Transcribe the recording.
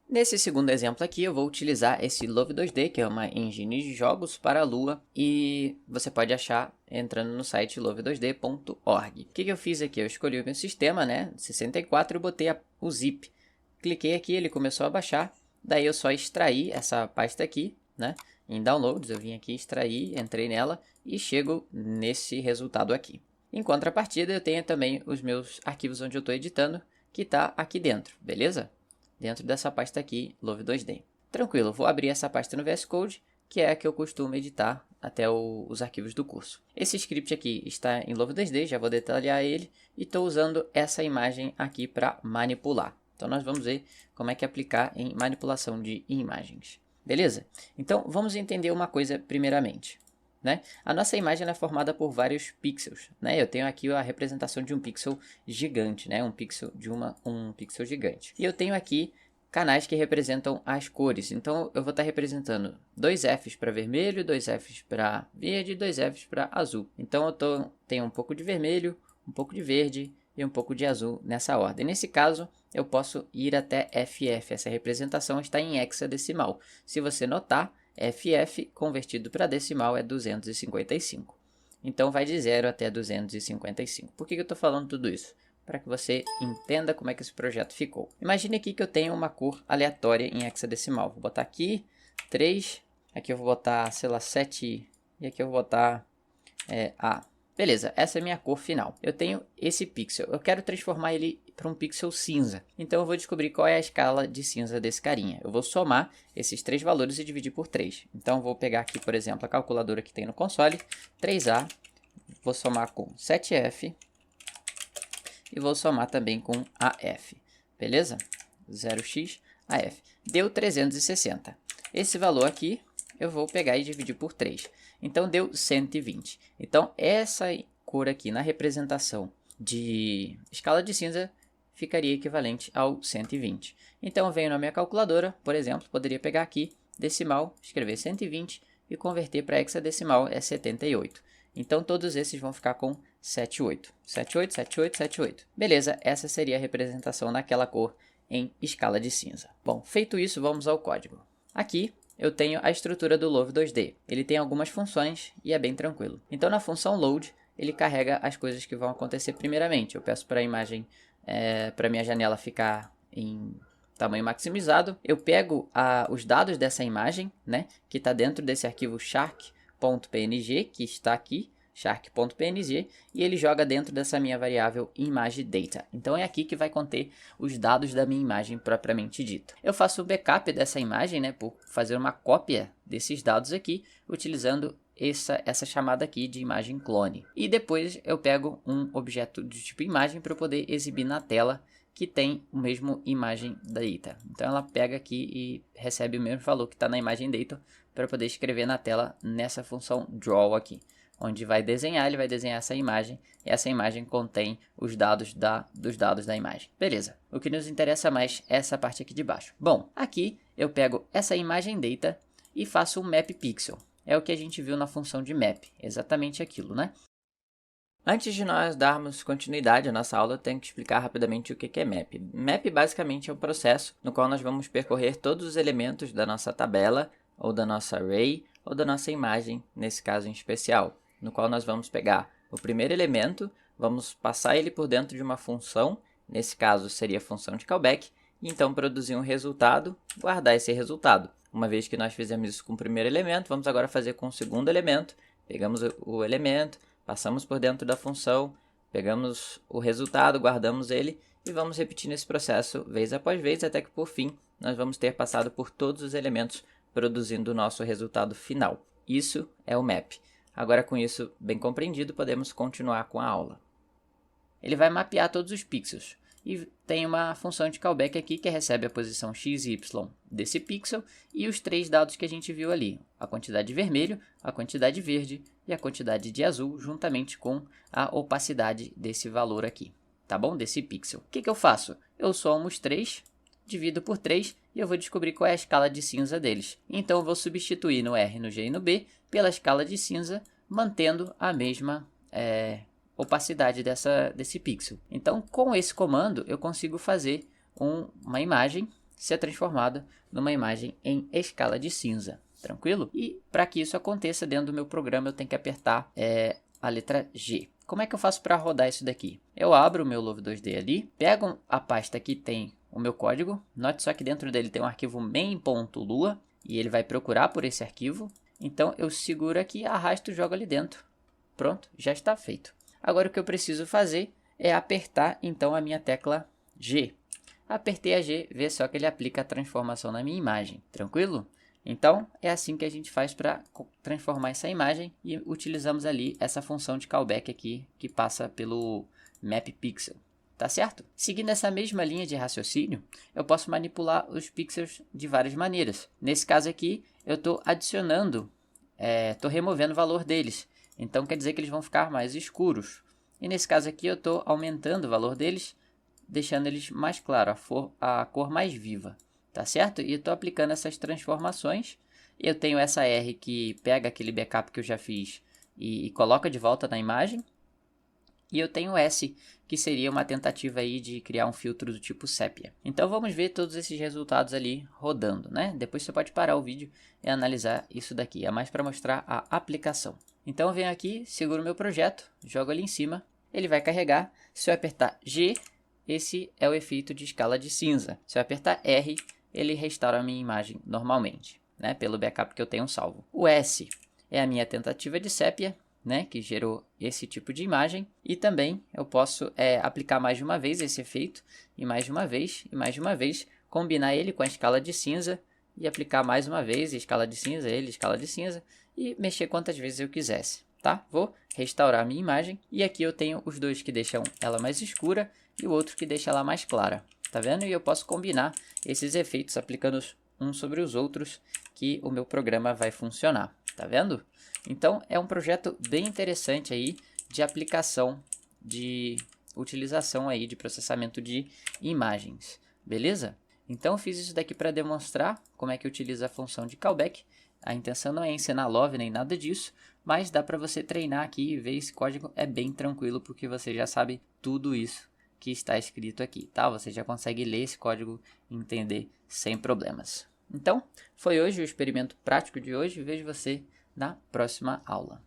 Nesse segundo exemplo aqui, eu vou utilizar esse Love 2D, que é uma engine de jogos para a Lua, e você pode achar entrando no site love2d.org. O que eu fiz aqui? Eu escolhi o meu sistema, né, 64, e botei o zip. Cliquei aqui, ele começou a baixar, daí eu só extraí essa pasta aqui, né, em Downloads, eu vim aqui extrair, entrei nela e chego nesse resultado aqui. Em contrapartida, eu tenho também os meus arquivos onde eu estou editando, que está aqui dentro, beleza? Dentro dessa pasta aqui, Love2D. Tranquilo, vou abrir essa pasta no VS Code, que é a que eu costumo editar até os arquivos do curso. Esse script aqui está em Love2D, já vou detalhar ele, e estou usando essa imagem aqui para manipular. Então nós vamos ver como é que aplicar em manipulação de imagens. Beleza? Então vamos entender uma coisa primeiramente. Né? A nossa imagem é formada por vários pixels, né? Eu tenho aqui a representação de um pixel gigante, né? Um pixel gigante. E eu tenho aqui canais que representam as cores. Então eu vou estar representando 2 Fs para vermelho, 2 Fs para verde e 2 Fs para azul. Então eu tenho um pouco de vermelho, um pouco de verde e um pouco de azul nessa ordem. Nesse caso, eu posso ir até FF. Essa representação está em hexadecimal. Se você notar, FF convertido para decimal é 255. Então vai de 0 até 255. Por que eu estou falando tudo isso? Para que você entenda como é que esse projeto ficou. Imagine aqui que eu tenho uma cor aleatória em hexadecimal. Vou botar aqui 3, aqui eu vou botar, sei lá, 7 e aqui eu vou botar A. Beleza, essa é a minha cor final. Eu tenho esse pixel, eu quero transformar ele para um pixel cinza. Então eu vou descobrir qual é a escala de cinza desse carinha. Eu vou somar esses 3 valores e dividir por 3. Então eu vou pegar aqui, por exemplo, a calculadora que tem no console, 3A, vou somar com 7F e vou somar também com AF. Beleza? 0x AF. Deu 360. Esse valor aqui eu vou pegar e dividir por 3. Então deu 120. Então essa cor aqui na representação de escala de cinza ficaria equivalente ao 120. Então eu venho na minha calculadora, por exemplo, poderia pegar aqui decimal, escrever 120 e converter para hexadecimal é 78. Então todos esses vão ficar com 78. 78, 78, 78. Beleza, essa seria a representação naquela cor em escala de cinza. Bom, feito isso, vamos ao código. Aqui eu tenho a estrutura do Love2D. Ele tem algumas funções e é bem tranquilo. Então na função load, ele carrega as coisas que vão acontecer primeiramente. Eu peço para a imagem, para minha janela ficar em tamanho maximizado. Eu pego os dados dessa imagem, né, que está dentro desse arquivo shark.png, que está aqui, shark.png, e ele joga dentro dessa minha variável ImageData. Então é aqui que vai conter os dados da minha imagem propriamente dita. Eu faço o backup dessa imagem, né, por fazer uma cópia desses dados aqui, utilizando essa chamada aqui de imagem clone. E depois eu pego um objeto do tipo imagem para eu poder exibir na tela que tem o mesmo imagem data. Então ela pega aqui e recebe o mesmo valor que está na imagem data para poder escrever na tela nessa função draw aqui, onde vai desenhar, ele vai desenhar essa imagem, e essa imagem contém os dados dos dados da imagem. Beleza, o que nos interessa mais é essa parte aqui de baixo. Bom, aqui eu pego essa imagem data e faço um map pixel. É o que a gente viu na função de map, exatamente aquilo, né? Antes de nós darmos continuidade à nossa aula, eu tenho que explicar rapidamente o que é map. Map basicamente é um processo no qual nós vamos percorrer todos os elementos da nossa tabela, ou da nossa array, ou da nossa imagem, nesse caso em especial, no qual nós vamos pegar o primeiro elemento, vamos passar ele por dentro de uma função, nesse caso seria a função de callback, e então produzir um resultado, guardar esse resultado. Uma vez que nós fizemos isso com o primeiro elemento, vamos agora fazer com o segundo elemento, pegamos o elemento, passamos por dentro da função, pegamos o resultado, guardamos ele e vamos repetindo esse processo vez após vez, até que por fim nós vamos ter passado por todos os elementos produzindo o nosso resultado final. Isso é o map. Agora, com isso bem compreendido, podemos continuar com a aula. Ele vai mapear todos os pixels. E tem uma função de callback aqui que recebe a posição x e y desse pixel e os 3 dados que a gente viu ali. A quantidade de vermelho, a quantidade verde e a quantidade de azul, juntamente com a opacidade desse valor aqui. Tá bom? Desse pixel. O que eu faço? Eu somo os 3, divido por 3 e eu vou descobrir qual é a escala de cinza deles. Então eu vou substituir no R, no G e no B pela escala de cinza, mantendo a mesma opacidade desse pixel. Então com esse comando eu consigo fazer uma imagem ser transformada numa imagem em escala de cinza, tranquilo? E para que isso aconteça dentro do meu programa, eu tenho que apertar a letra G. Como é que eu faço para rodar isso daqui? Eu abro o meu Love 2D ali, pego a pasta que tem o meu código, note só que dentro dele tem um arquivo main.lua, e ele vai procurar por esse arquivo. Então eu seguro aqui, arrasto e jogo ali dentro. Pronto, já está feito. Agora o que eu preciso fazer é apertar então a minha tecla G. Apertei a G, vê só que ele aplica a transformação na minha imagem, tranquilo? Então é assim que a gente faz para transformar essa imagem e utilizamos ali essa função de callback aqui que passa pelo map pixel. Tá certo? Seguindo essa mesma linha de raciocínio, eu posso manipular os pixels de várias maneiras. Nesse caso aqui, eu estou adicionando, estou removendo o valor deles. Então quer dizer que eles vão ficar mais escuros. E nesse caso aqui, eu estou aumentando o valor deles, deixando eles mais claros, a cor mais viva. Tá certo? E eu estou aplicando essas transformações. Eu tenho essa R que pega aquele backup que eu já fiz e coloca de volta na imagem. E eu tenho S, que seria uma tentativa aí de criar um filtro do tipo sépia. Então vamos ver todos esses resultados ali rodando, né? Depois você pode parar o vídeo e analisar isso daqui. É mais para mostrar a aplicação. Então eu venho aqui, seguro o meu projeto, jogo ali em cima, ele vai carregar. Se eu apertar G, esse é o efeito de escala de cinza. Se eu apertar R, ele restaura a minha imagem normalmente, né? Pelo backup que eu tenho salvo. O S é a minha tentativa de sépia, né, que gerou esse tipo de imagem, e também eu posso aplicar mais de uma vez esse efeito, e mais de uma vez, e mais de uma vez, combinar ele com a escala de cinza, e aplicar mais uma vez, escala de cinza, escala de cinza, e mexer quantas vezes eu quisesse, tá? Vou restaurar a minha imagem, e aqui eu tenho os dois que deixam ela mais escura, e o outro que deixa ela mais clara, tá vendo? E eu posso combinar esses efeitos aplicando uns sobre os outros, que o meu programa vai funcionar, tá vendo? Então é um projeto bem interessante aí de aplicação, de utilização aí de processamento de imagens, beleza? Então eu fiz isso daqui para demonstrar como é que utiliza a função de callback. A intenção não é ensinar Love nem nada disso, mas dá para você treinar aqui e ver esse código é bem tranquilo porque você já sabe tudo isso que está escrito aqui, tá? Você já consegue ler esse código e entender sem problemas. Então, foi hoje o experimento prático de hoje. Vejo você na próxima aula.